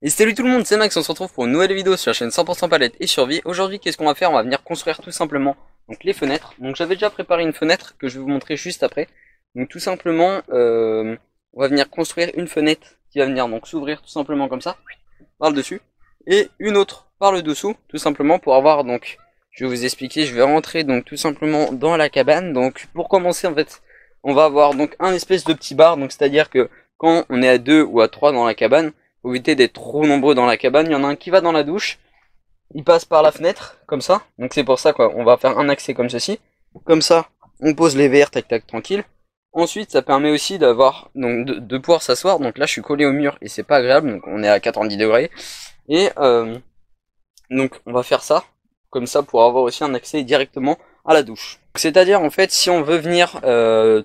Et salut tout le monde, c'est Max, on se retrouve pour une nouvelle vidéo sur la chaîne 100% palette et survie. Aujourd'hui, qu'est-ce qu'on va faire? On va venir construire tout simplement donc les fenêtres. Donc j'avais déjà préparé une fenêtre que je vais vous montrer juste après. Donc tout simplement, on va venir construire une fenêtre qui va venir donc s'ouvrir tout simplement comme ça, par le dessus. Et une autre par le dessous, tout simplement pour avoir donc, je vais vous expliquer, je vais rentrer donc tout simplement dans la cabane. Donc pour commencer en fait, on va avoir donc un espèce de petit bar. Donc c'est-à-dire que quand on est à 2 ou à 3 dans la cabane, faut éviter d'être trop nombreux dans la cabane. Il y en a un qui va dans la douche, il passe par la fenêtre, comme ça. Donc c'est pour ça quoi, on va faire un accès comme ceci. Comme ça, on pose les verres, tac tac, tranquille. Ensuite, ça permet aussi d'avoir, donc de pouvoir s'asseoir. Donc là, je suis collé au mur et c'est pas agréable. Donc on est à 90 degrés. Et donc on va faire ça, comme ça, pour avoir aussi un accès directement à la douche. C'est-à-dire en fait, si on veut venir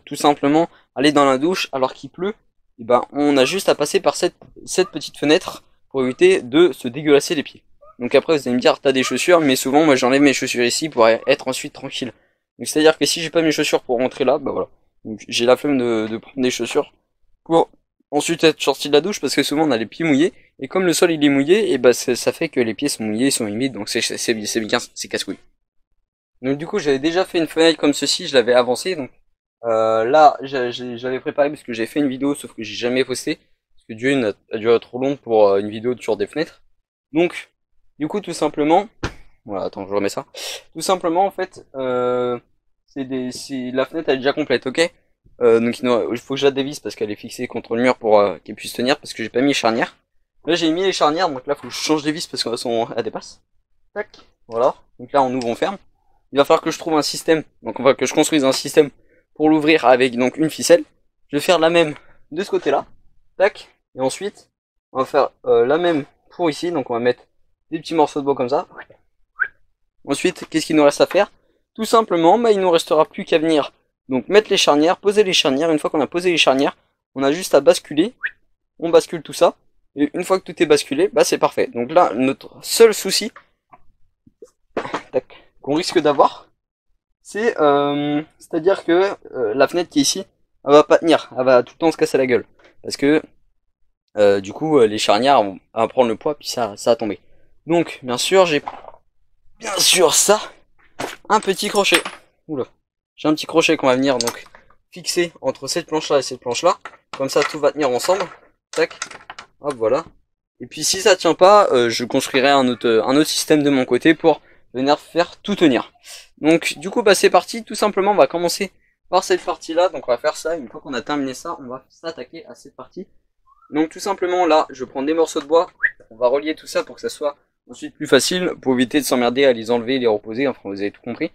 tout simplement aller dans la douche alors qu'il pleut, et ben on a juste à passer par cette petite fenêtre pour éviter de se dégueulasser les pieds. Donc après vous allez me dire t'as des chaussures, mais souvent moi j'enlève mes chaussures ici pour être ensuite tranquille. Donc c'est à dire que si j'ai pas mes chaussures pour rentrer là, bah voilà. Donc j'ai la flemme de prendre des chaussures pour ensuite être sorti de la douche parce que souvent on a les pieds mouillés et comme le sol il est mouillé, et bah ça fait que les pieds sont mouillés, ils sont humides, donc c'est casse-couille. Donc du coup j'avais déjà fait une fenêtre comme ceci, je l'avais avancée. Donc là j'avais préparé parce que j'ai fait une vidéo sauf que j'ai jamais posté parce que Dieu a duré trop long pour une vidéo sur des fenêtres. Donc du coup tout simplement, voilà, attends je remets ça. Tout simplement en fait la fenêtre elle est déjà complète, ok. Donc il faut que je la dévisse parce qu'elle est fixée contre le mur pour qu'elle puisse tenir parce que j'ai pas mis les charnières. Là j'ai mis les charnières, donc là faut que je change les vis parce qu'elle dépasse. Tac, voilà. Donc là on ouvre, on ferme. Il va falloir que je trouve un système, donc on va que je construise un système pour l'ouvrir avec donc une ficelle. Je vais faire la même de ce côté-là, tac, et ensuite on va faire la même pour ici, donc on va mettre des petits morceaux de bois comme ça. Ensuite, qu'est-ce qu'il nous reste à faire? Tout simplement, bah, il nous restera plus qu'à venir donc mettre les charnières, poser les charnières. Une fois qu'on a posé les charnières, on a juste à basculer. On bascule tout ça, et une fois que tout est basculé, bah c'est parfait. Donc là, notre seul souci qu'on risque d'avoir, c'est-à-dire que la fenêtre qui est ici, elle va pas tenir, elle va tout le temps se casser la gueule, parce que du coup les charnières vont prendre le poids puis ça va tomber. Donc bien sûr j'ai bien sûr ça, un petit crochet. Oula, j'ai un petit crochet qu'on va venir donc fixer entre cette planche là et cette planche là, comme ça tout va tenir ensemble. Tac, hop voilà. Et puis si ça tient pas, je construirai un autre système de mon côté pour venir faire tout tenir. Donc du coup bah c'est parti, tout simplement on va commencer par cette partie là. Donc on va faire ça, une fois qu'on a terminé ça, on va s'attaquer à cette partie. Donc tout simplement là je prends des morceaux de bois, on va relier tout ça pour que ça soit ensuite plus facile, pour éviter de s'emmerder à les enlever, les reposer, enfin vous avez tout compris.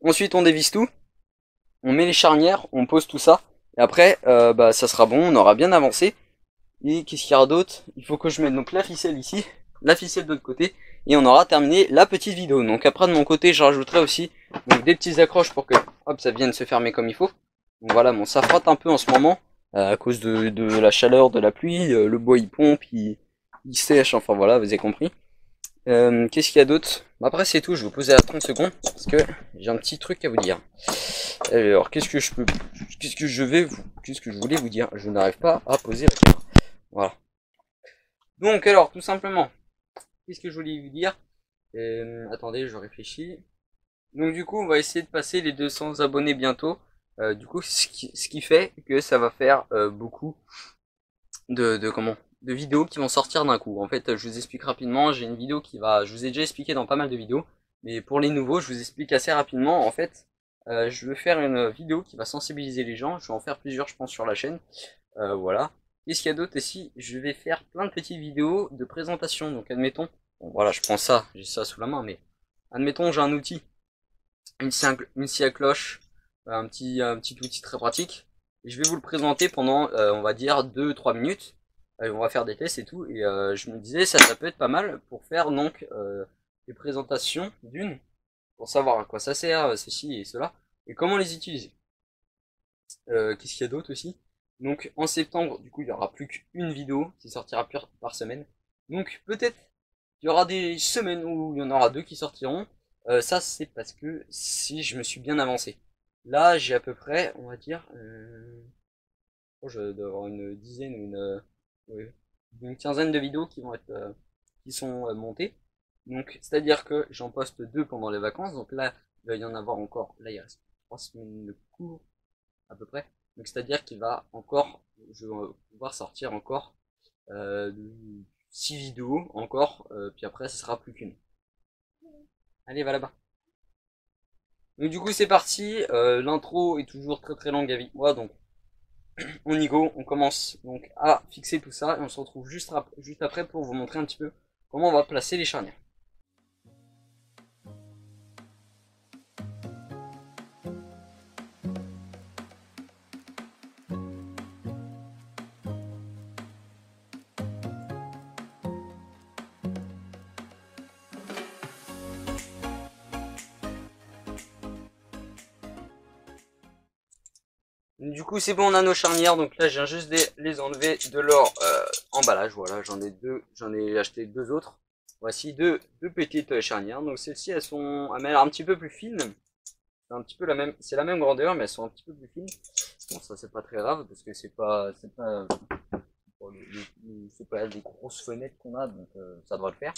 Ensuite on dévisse tout, on met les charnières, on pose tout ça, et après bah ça sera bon, on aura bien avancé. Et qu'est-ce qu'il y aura d'autre? Il faut que je mette donc la ficelle ici, la ficelle de l'autre côté, et on aura terminé la petite vidéo. Donc après de mon côté, je rajouterai aussi donc des petites accroches pour que hop ça vienne se fermer comme il faut. Donc voilà, bon ça frotte un peu en ce moment à cause de la chaleur, de la pluie, le bois il pompe, il sèche, enfin voilà, vous avez compris. Qu'est-ce qu'il y a d'autre? Bon, après c'est tout, je vais vous poser à 30 secondes parce que j'ai un petit truc à vous dire. Alors qu'est-ce que je voulais vous dire? Je n'arrive pas à poser la caméra. Voilà. Donc alors, tout simplement, qu'est-ce que je voulais vous dire? Attendez, je réfléchis. Donc du coup, on va essayer de passer les 200 abonnés bientôt. Du coup, ce qui fait que ça va faire beaucoup de vidéos qui vont sortir d'un coup. En fait, je vous explique rapidement. J'ai une vidéo je vous ai déjà expliqué dans pas mal de vidéos, mais pour les nouveaux, je vous explique assez rapidement. En fait, je veux faire une vidéo qui va sensibiliser les gens. Je vais en faire plusieurs, je pense, sur la chaîne. Voilà. Qu'est-ce qu'il y a d'autre ici? Je vais faire plein de petites vidéos de présentation. Donc admettons, bon voilà, je prends ça, j'ai ça sous la main, mais admettons j'ai un outil, une scie à cloche, un petit outil très pratique. Et je vais vous le présenter pendant, on va dire, 2-3 minutes. On va faire des tests et tout. Et je me disais, ça peut être pas mal pour faire donc des présentations pour savoir à quoi ça sert, ceci et cela, et comment les utiliser. Qu'est-ce qu'il y a d'autre aussi? Donc en septembre, du coup, il y aura plus qu'une vidéo qui sortira par semaine. Donc peut-être il y aura des semaines où il y en aura deux qui sortiront. Ça c'est parce que si je me suis bien avancé. Là j'ai à peu près, on va dire, je dois avoir une dizaine ou ouais, d'une quinzaine de vidéos qui vont être qui sont montées. Donc c'est-à-dire que j'en poste 2 pendant les vacances. Donc là, il va y en avoir encore. Là, il reste 3 semaines de cours à peu près. Donc c'est-à-dire qu'il va encore, je vais pouvoir sortir encore euh, 6 vidéos encore. Puis après, ce sera plus qu'une. Allez, va là-bas. Donc du coup, c'est parti. L'intro est toujours très très longue avec moi, donc on y go, on commence donc à fixer tout ça et on se retrouve juste après pour vous montrer un petit peu comment on va placer les charnières. Du coup c'est bon, on a nos charnières, donc là je viens juste de les enlever de leur emballage. Voilà, j'en ai acheté 2 autres. Voici deux petites charnières. Donc celles-ci elles sont un petit peu plus fines. C'est un petit peu c'est la même grandeur, mais elles sont un petit peu plus fines. Bon, ça c'est pas très grave parce que c'est pas des grosses fenêtres qu'on a, donc ça devrait le faire.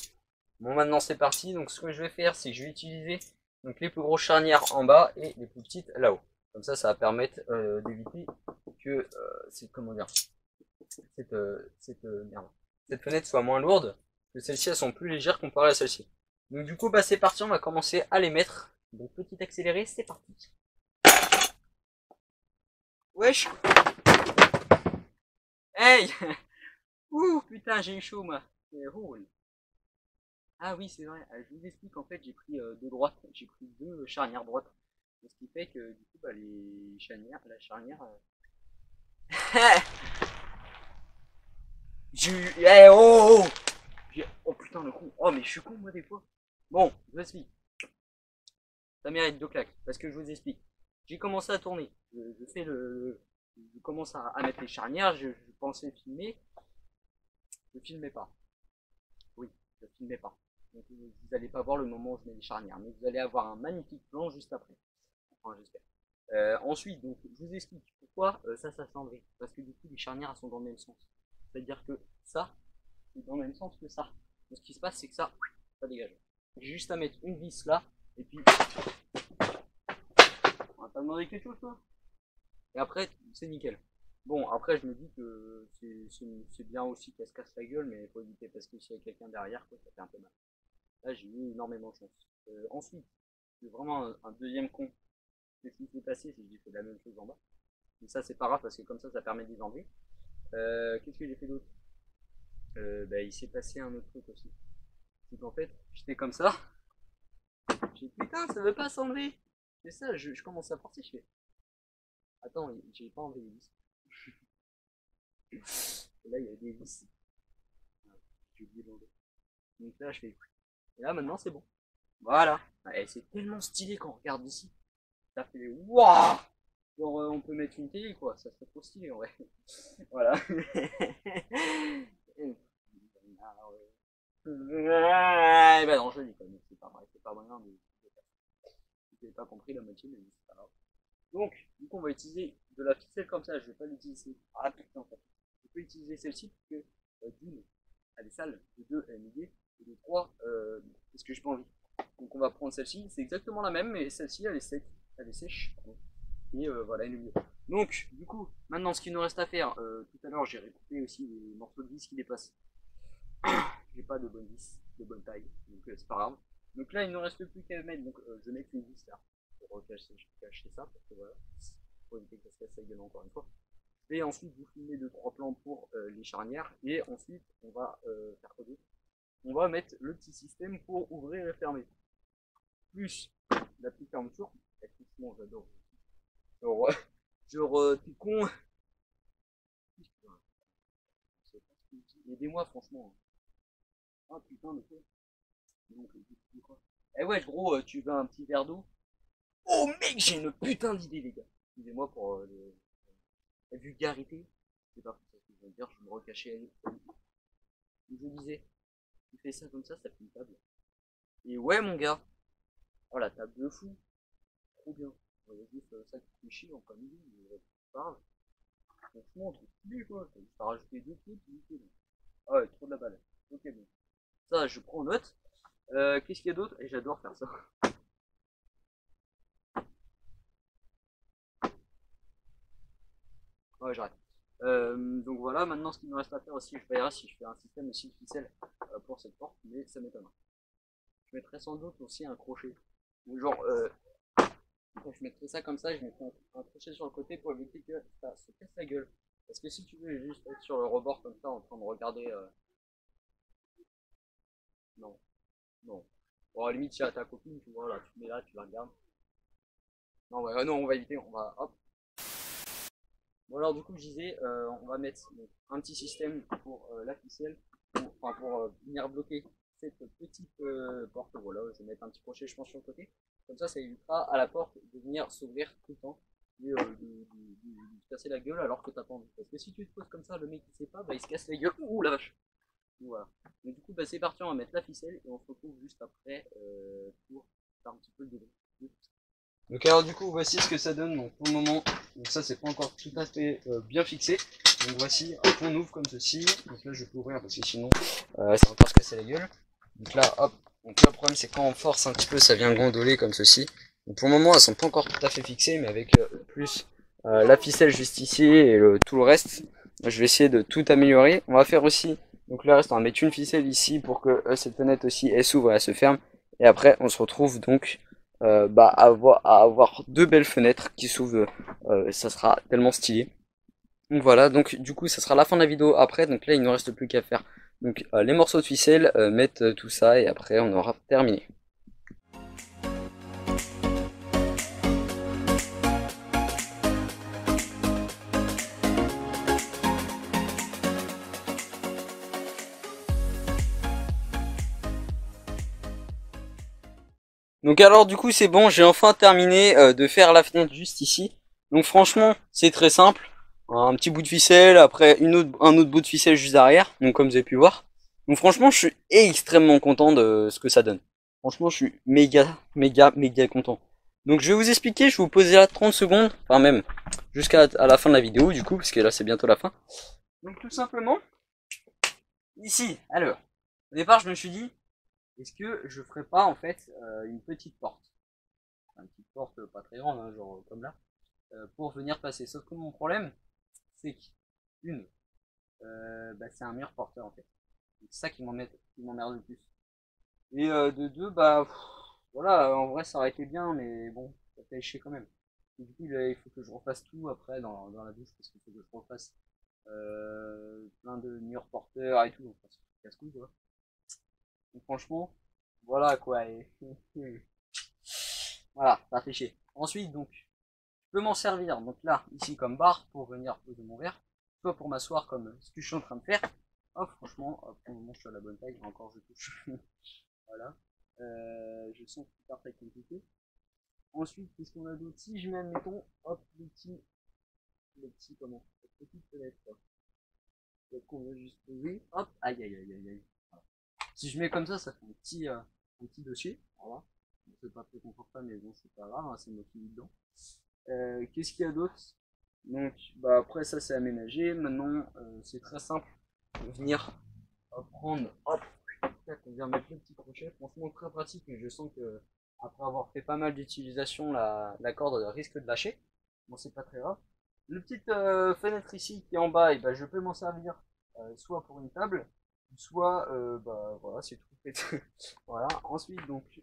Bon, maintenant c'est parti. Donc ce que je vais faire, c'est que je vais utiliser donc les plus grosses charnières en bas et les plus petites là-haut. Comme ça va permettre d'éviter que comment dire, cette fenêtre soit moins lourde, que celles-ci elles sont plus légères comparées à celle-ci. Donc du coup, bah c'est parti, on va commencer à les mettre. Donc petit accéléré, c'est parti. Wesh. Hey. Ouh, putain, j'ai eu chaud moi. C'est roule. Ah oui, c'est vrai. Je vous explique, en fait, j'ai pris de droite. J'ai pris 2 charnières droites. Ce qui fait que du coup, bah, la charnière. J'ai eu. Eh, oh, oh, oh putain, le con. Oh, mais je suis con, moi, des fois. Bon, je vous explique. Ça mérite 2 claques. Parce que je vous explique. J'ai commencé à tourner. Je fais le. Je commence à mettre les charnières. Je pensais filmer. Je filmais pas. Oui, je filmais pas. Donc, vous n'allez pas voir le moment où je mets les charnières. Mais vous allez avoir un magnifique plan juste après. Enfin, j'espère. Ensuite, donc, je vous explique pourquoi ça s'assemblerait. Parce que du coup, les charnières elles sont dans le même sens. C'est-à-dire que ça, c'est dans le même sens que ça. Donc, ce qui se passe, c'est que ça dégage. J'ai juste à mettre une vis là, et puis. On va pas demander quelque chose, toi. Et après, c'est nickel. Bon, après, je me dis que c'est bien aussi qu'elle se casse la gueule, mais il faut éviter parce que s'il y a quelqu'un derrière, quoi, ça fait un peu mal. Là, j'ai eu énormément de chance. Ensuite, c'est vraiment un deuxième con. Ce qui s'est passé, c'est que j'ai fait la même chose en bas. Mais ça, c'est pas grave parce que comme ça permet de les enlever. Qu'est-ce que j'ai fait d'autre? Bah, il s'est passé un autre truc aussi. C'est qu'en fait, j'étais comme ça. J'ai dit, putain, ça veut pas s'enlever. C'est ça, je commence à forcer, je fais. Attends, j'ai pas enlevé les vis. Et là, il y a des vis. J'ai oublié d'enlever. Donc là, je fais. Et là, maintenant, c'est bon. Voilà. Et c'est tellement stylé quand on regarde d'ici. Ça fait waouh! Genre, on peut mettre une télé, quoi. Ça serait trop stylé, en vrai. Voilà. Bah non, je le dis quand même, c'est pas vrai, c'est pas moyen, mais vous n'avez pas compris la moitié, mais c'est pas grave. Donc, du coup, on va utiliser de la ficelle comme ça, je vais pas l'utiliser. Ah putain, en fait. Je peux utiliser celle-ci parce que d'une, elle est sale, de deux, elle est mouillée, et de trois, parce que j'ai pas envie. Donc, on va prendre celle-ci, c'est exactement la même, mais celle-ci, elle est sèche, elle est sèche, pardon. Et voilà, elle est mieux. Donc, du coup, maintenant, ce qu'il nous reste à faire, tout à l'heure, j'ai recoupé aussi les morceaux de vis qui dépassent. J'ai pas de bonne vis, de bonne taille, donc c'est pas grave. Donc là, il ne reste plus qu'à mettre, donc je vais mettre une vis là, pour cacher ça, parce que voilà, pour éviter que ça se casse la gueule encore une fois. Et ensuite, vous filmez 2-3 plans pour les charnières, et ensuite, on va faire quoi d'autre? On va mettre le petit système pour ouvrir et fermer. Plus la petite fermeture, franchement, j'adore. Genre, tout con. Aidez-moi, franchement. Ah putain, mais quoi? Donc, quoi? Eh ouais, gros, tu veux un petit verre d'eau? Oh mec, j'ai une putain d'idée, les gars. Excusez-moi pour la vulgarité. C'est pas pour ça que je veux dire, je me recachais. Je disais, tu fais ça comme ça fait une table. Et ouais, mon gars. Oh, la table de fou. Trop bien. On va juste ça qui fait chier en plein milieu, mais c'est pas grave. Franchement, on trouve plus quoi. T'as juste à rajouter deux trucs, nickel. Ah ouais, trop de la balle. Ok, bon. Ça, je prends note. Qu'est-ce qu'il y a d'autre? Et j'adore faire ça. Ouais, j'arrête. Donc voilà, maintenant ce qu'il me reste à faire aussi, je verrai si je fais un système aussi de ficelle pour cette porte, mais ça m'étonne. Je mettrai sans doute aussi un crochet. Genre, quand je mettrai ça comme ça, je mettrai un crochet sur le côté pour éviter que ça se casse la gueule. Parce que si tu veux juste être sur le rebord comme ça en train de regarder, non, non. Bon, à la limite, si à ta copine, tu vois, là, tu te mets là, tu la regardes. Non, ouais, non, on va éviter, on va, hop. Bon, alors, du coup, je disais, on va mettre donc, un petit système pour la ficelle, enfin, pour venir bloquer cette petite porte. Voilà, je vais mettre un petit crochet, je pense, sur le côté. Comme ça évitera à la porte de venir s'ouvrir tout le temps et de casser la gueule alors que t'as pas envie. Parce que si tu te poses comme ça, le mec il sait pas, bah il se casse la gueule. Ouh la vache! Voilà. Donc du coup, bah, c'est parti, on va mettre la ficelle et on se retrouve juste après pour faire un petit peu le début. Donc alors du coup, voici ce que ça donne. Donc pour le moment, donc ça c'est pas encore tout à fait bien fixé. Donc voici, hop, on ouvre comme ceci. Donc là je peux ouvrir parce que sinon ça va encore se casser la gueule. Donc là, hop. Donc là, le problème c'est quand on force un petit peu, ça vient gondoler comme ceci. Donc pour le moment, elles sont pas encore tout à fait fixées, mais avec plus la ficelle juste ici et tout le reste, je vais essayer de tout améliorer. On va faire aussi, donc là, on va mettre une ficelle ici pour que cette fenêtre aussi, elle s'ouvre et elle se ferme. Et après, on se retrouve donc à avoir deux belles fenêtres qui s'ouvrent. Ça sera tellement stylé. Donc voilà, donc du coup ça sera la fin de la vidéo après, donc là il ne reste plus qu'à faire donc les morceaux de ficelle, mettre tout ça et après on aura terminé. Donc alors du coup c'est bon, j'ai enfin terminé de faire la fenêtre juste ici. Donc franchement c'est très simple, un petit bout de ficelle, après un autre bout de ficelle juste derrière, donc comme vous avez pu voir. Donc franchement je suis extrêmement content de ce que ça donne. Franchement je suis méga content. Donc je vais vous expliquer, je vais vous poser là 30 secondes, enfin même jusqu'à la fin de la vidéo du coup, parce que là c'est bientôt la fin. Donc tout simplement, ici, alors, au départ je me suis dit, est-ce que je ferais pas en fait une petite porte, une petite porte pas très grande, hein, genre comme là, pour venir passer. Sauf que mon problème, c'est qu'une, c'est un mur porteur en fait. C'est ça qui m'emmerde le plus. Et de deux, voilà, en vrai ça aurait été bien, mais bon, ça fait chier quand même. Et du coup, il faut que je refasse tout après dans la douche, parce qu'il faut que je refasse plein de murs porteurs et tout. Enfin, c'est casse-couille, quoi. Donc franchement, voilà quoi. Et, voilà, ça fait chier. Ensuite, donc, je peux m'en servir, donc là, ici comme barre, pour venir poser mon verre, soit pour m'asseoir comme ce que je suis en train de faire. Oh, franchement, pour le moment, je suis à la bonne taille, encore je touche. Voilà. Je sens que c'est pas très compliqué. Ensuite, qu'est-ce qu'on a d'autre? Si je mets, admettons, hop, le petit, comment? La petite fenêtre, quoi. Donc, on va juste poser, hop, aïe. Voilà. Si je mets comme ça fait un petit dossier, voilà. C'est pas très confortable, mais bon, c'est pas grave, hein, c'est moi qui vis dedans. Qu'est-ce qu'il y a d'autre? Donc, bah après ça c'est aménagé. Maintenant, c'est très simple. Venir prendre, hop, on vient mettre le petit crochet. Franchement très pratique, mais je sens que après avoir fait pas mal d'utilisation, la corde risque de lâcher. Bon, c'est pas très grave. Le petite fenêtre ici qui est en bas, et ben je peux m'en servir soit pour une table, soit voilà, c'est tout fait. Voilà. Ensuite donc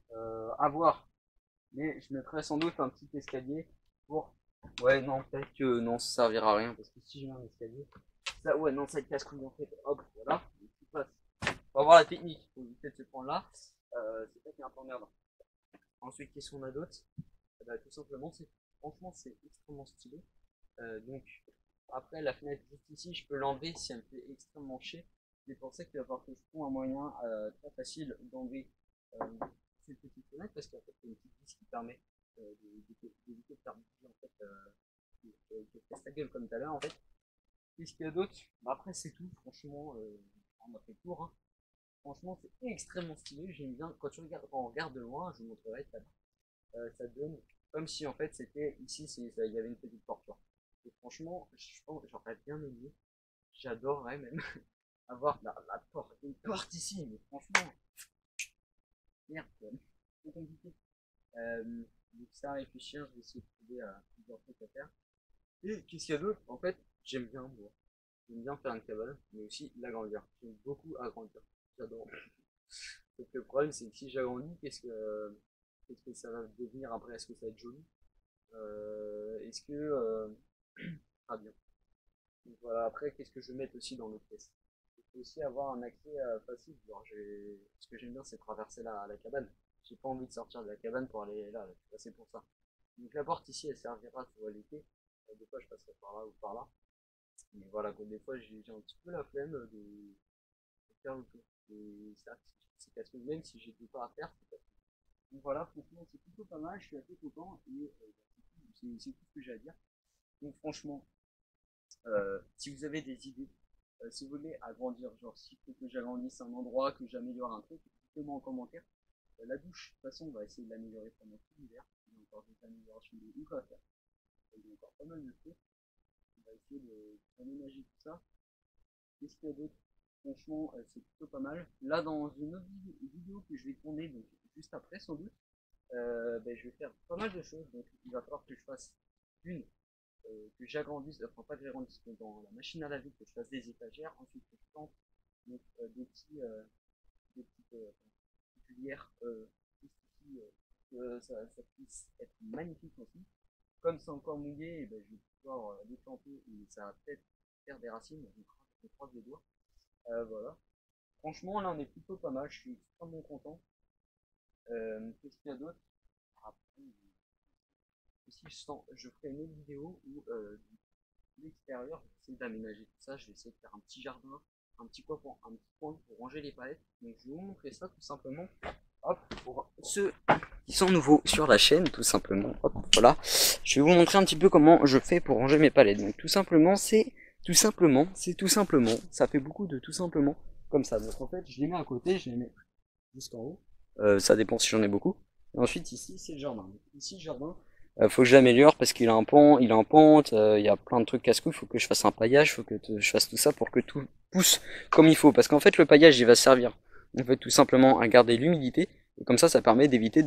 à voir, mais je mettrai sans doute un petit escalier pour. Ouais, non, peut-être que non, ça servira à rien parce que si je mets un escalier, ça, ouais, non, ça casse couille en fait. Hop, voilà. On va voir la technique. Faut éviter de se prendre là. C'est ça qui est un peu emmerdant. Ensuite, qu'est-ce qu'on a d'autre? Bah, tout simplement, franchement, c'est extrêmement stylé. Donc, après, la fenêtre juste ici, je peux l'enlever si elle me fait extrêmement chier. C'est pour ça qu'il va falloir que je trouve un moyen très facile d'enlever euh, cette petite fenêtre parce qu'en fait, c'est une petite vis qui permet d'éviter de faire bouger en fait, de casse la gueule comme tout à l'heure en fait. Qu'est-ce qu'il y a d'autre? Bah, après, c'est tout. Franchement, on a fait le tour. Hein. Franchement, c'est extrêmement stylé. J'aime bien. Quand on regarde de loin, je vous montrerai ça. Ça donne comme si en fait c'était ici, il y avait une petite porte. Et franchement, je pense j'aurais bien aimé. J'adorerais même. avoir la porte, une porte ici, mais franchement, merde, c'est compliqué. Donc ça à réfléchir, je vais essayer de trouver plusieurs trucs à faire. Et qu'est-ce qu'il y a d'autre? En fait, j'aime bien moi. J'aime bien faire une cabane, mais aussi l'agrandir. J'aime beaucoup agrandir. J'adore. Donc le problème c'est que si j'agrandis, qu'est-ce que ça va devenir après? Est-ce que ça va être joli? Est-ce que ah bien. Donc voilà, après qu'est-ce que je vais mettre aussi dans l'autre pièce? Il faut aussi avoir un accès facile. Genre, ce que j'aime bien c'est traverser la cabane. J'ai pas envie de sortir de la cabane pour aller là, c'est pour ça. Donc la porte ici elle servira, tu vois, l'été. Des fois je passerai par là ou par là. Mais voilà, quoi, des fois j'ai un petit peu la flemme de faire le tour. Et ça, c'est casse-pied. Même si j'ai tout pas à faire, c'est casse-pied. Donc voilà, franchement, c'est plutôt pas mal, je suis assez content et c'est tout ce que j'ai à dire. Donc franchement, si vous avez des idées, si vous voulez agrandir, genre s'il faut que j'agrandisse un endroit, que j'améliore un truc, dites-moi en commentaire. La douche, de toute façon, on va essayer de l'améliorer pendant tout l'hiver. Il y a encore des améliorations de ouf à faire. Il y a encore pas mal de trucs. On va essayer d'aménager tout ça. Qu'est-ce qu'il y a d'autre? Franchement, c'est plutôt pas mal. Là, dans une autre vidéo que je vais tourner, donc juste après sans doute, ben, je vais faire pas mal de choses. Donc il va falloir que je fasse une, que j'agrandisse, enfin pas que j'agrandisse, mais dans la machine à laver, que je fasse des étagères, ensuite que je plante donc, des petites cuillères juste ici, que ça puisse être magnifique aussi. Comme c'est encore mouillé, et ben, je vais pouvoir les planter et ça va peut-être faire des racines, donc je croise les doigts. Voilà. Franchement, là, on est plutôt pas mal. Je suis extrêmement content. Qu'est-ce qu'il y a d'autre? Après, aussi, je ferai une autre vidéo où, de l'extérieur, je vais essayer d'aménager tout ça. Je vais essayer de faire un petit jardin, un petit coin pour ranger les palettes. Donc, je vais vous montrer ça tout simplement. Hop, pour ceux qui sont nouveaux sur la chaîne, tout simplement. Hop, voilà. Je vais vous montrer un petit peu comment je fais pour ranger mes palettes. Donc, tout simplement. Ça fait beaucoup de tout simplement comme ça. Donc, en fait, je les mets à côté, je les mets jusqu'en haut. Ça dépend si j'en ai beaucoup. Et ensuite, ici, c'est le jardin. Donc, ici, le jardin, faut que je l'améliore parce qu'il a un pont, il a un pente, il y a plein de trucs casse-couilles. Il faut que je fasse un paillage, faut que je fasse tout ça pour que tout pousse comme il faut. Parce qu'en fait, le paillage, il va servir en fait tout simplement à garder l'humidité. Et comme ça permet d'éviter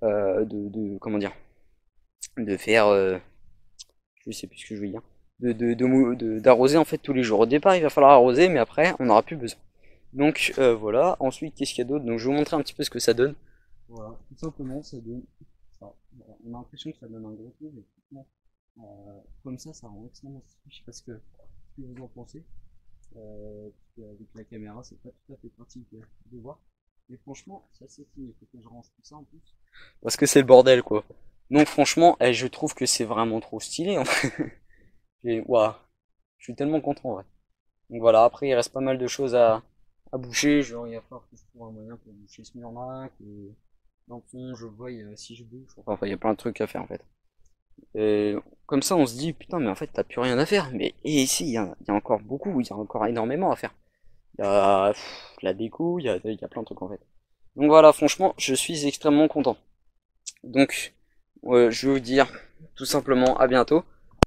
comment dire, de faire, je sais plus ce que je veux dire, d'arroser en fait tous les jours. Au départ, il va falloir arroser, mais après, on n'aura plus besoin. Donc voilà. Ensuite, qu'est-ce qu'il y a d'autre? Donc je vais vous montrer un petit peu ce que ça donne. Voilà, tout simplement, ça donne ça. Voilà. On a l'impression que ça donne un gros coup, mais franchement, comme ça rend extrêmement stylé. Je sais pas ce que vous en pensez. Avec la caméra, c'est pas tout à fait pratique de voir. Mais franchement, c'est assez stylé. Il faut que je range tout ça en plus. Parce que c'est le bordel, quoi. Donc franchement, je trouve que c'est vraiment trop stylé. En fait. Waouh, je suis tellement content, ouais. Donc voilà, après, il reste pas mal de choses à boucher. Genre, il va falloir que je trouve un moyen pour boucher ce mur-là, que dans le fond, je vois si je bouge. Enfin, il y a plein de trucs à faire, en fait. Et comme ça, on se dit, putain, mais en fait, t'as plus rien à faire. Mais et ici, il y a encore beaucoup, il y a encore énormément à faire. Il y a la déco, il y a plein de trucs, en fait. Donc voilà, franchement, je suis extrêmement content. Donc, je vais vous dire tout simplement à bientôt.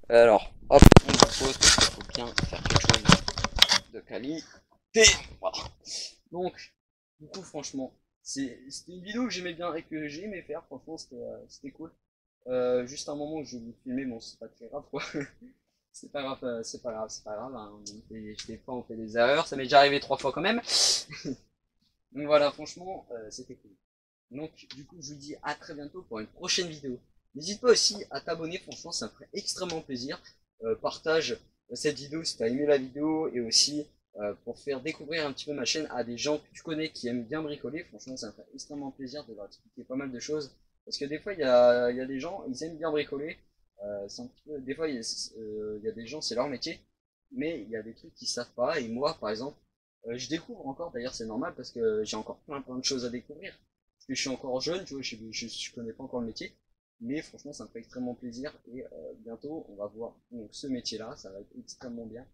Alors, hop, on va pause parce qu'il faut bien faire quelque chose de qualité. Voilà. Donc, du coup, franchement, c'était une vidéo que j'aimais bien et que j'ai aimé faire. Franchement, c'était cool. Juste un moment où je vais vous filmer, bon, c'est pas très grave, quoi. C'est pas grave, c'est pas grave. Hein. Des fois, on fait des erreurs. Ça m'est déjà arrivé 3 fois quand même. Donc voilà, franchement, c'était cool. Donc, du coup, je vous dis à très bientôt pour une prochaine vidéo. N'hésite pas aussi à t'abonner, franchement, ça me ferait extrêmement plaisir. Partage cette vidéo si tu as aimé la vidéo et aussi pour faire découvrir un petit peu ma chaîne à des gens que tu connais qui aiment bien bricoler. Franchement, ça me ferait extrêmement plaisir de leur expliquer pas mal de choses. Parce que des fois, il y a des gens, ils aiment bien bricoler. Des fois, il y a des gens, c'est leur métier. Mais il y a des trucs qu'ils savent pas. Et moi, par exemple, je découvre encore. D'ailleurs, c'est normal parce que j'ai encore plein de choses à découvrir. Parce que je suis encore jeune, tu vois, je connais pas encore le métier. Mais franchement, ça me fait extrêmement plaisir. Et bientôt, on va voir donc, ce métier-là. Ça va être extrêmement bien.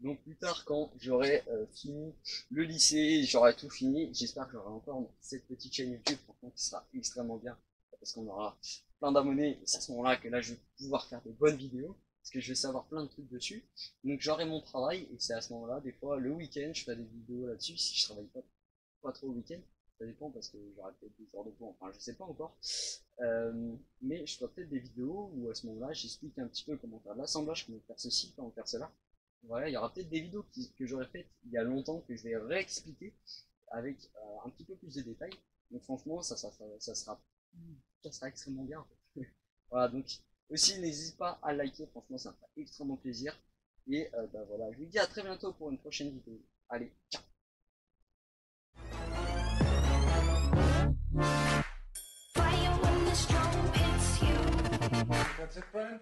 Donc plus tard, quand j'aurai fini le lycée, j'aurai tout fini, j'espère que j'aurai encore cette petite chaîne YouTube, franchement, qui sera extrêmement bien, parce qu'on aura plein d'abonnés, et c'est à ce moment-là que là, je vais pouvoir faire de bonnes vidéos. parce que je vais savoir plein de trucs dessus. Donc j'aurai mon travail, et c'est à ce moment-là, des fois, le week-end, je ferai des vidéos là-dessus, si je travaille pas trop le week-end. Ça dépend parce que j'aurai peut-être des heures de cours, enfin je sais pas encore. Mais je ferai peut-être des vidéos où à ce moment-là j'explique un petit peu comment faire l'assemblage, comment faire ceci, comment faire cela. Voilà, il y aura peut-être des vidéos que j'aurais faites il y a longtemps que je vais réexpliquer avec un petit peu plus de détails. Donc franchement ça sera extrêmement bien en fait. Voilà, donc aussi n'hésite pas à liker, franchement ça me fait extrêmement plaisir. Et bah voilà, je vous dis à très bientôt pour une prochaine vidéo. Allez, ciao. Fire when the storm hits you. That's it, friend?